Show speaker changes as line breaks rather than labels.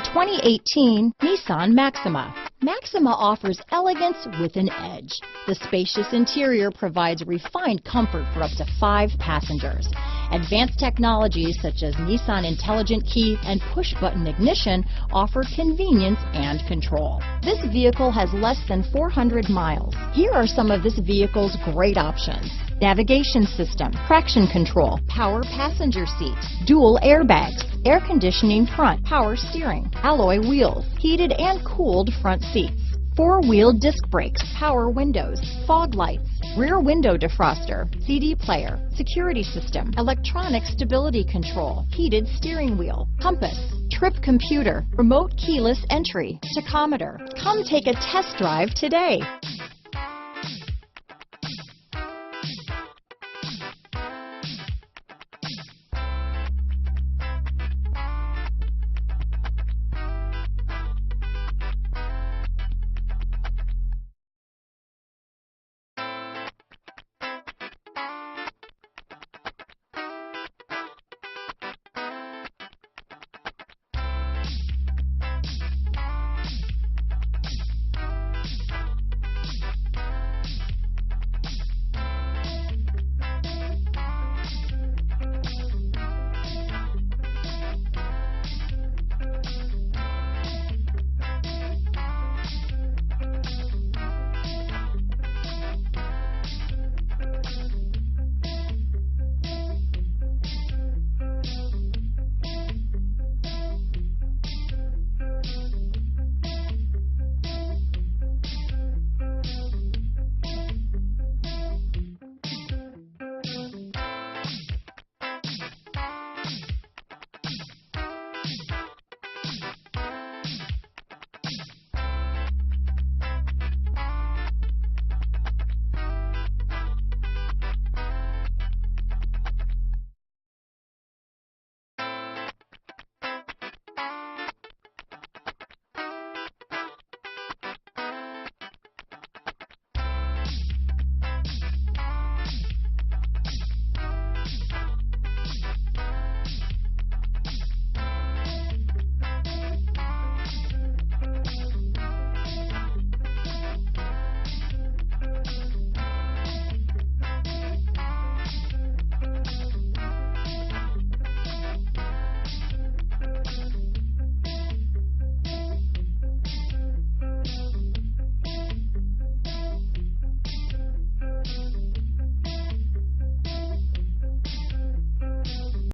2018 Nissan Maxima. Maxima offers elegance with an edge. The spacious interior provides refined comfort for up to 5 passengers. Advanced technologies such as Nissan Intelligent Key and push-button ignition offer convenience and control. This vehicle has less than 400 miles. Here are some of this vehicle's great options: navigation system, traction control, power passenger seat, dual airbags, air conditioning front, power steering, alloy wheels, heated and cooled front seats, 4-wheel disc brakes, power windows, fog lights, rear window defroster, CD player, security system, electronic stability control, heated steering wheel, compass, trip computer, remote keyless entry, tachometer. Come take a test drive today.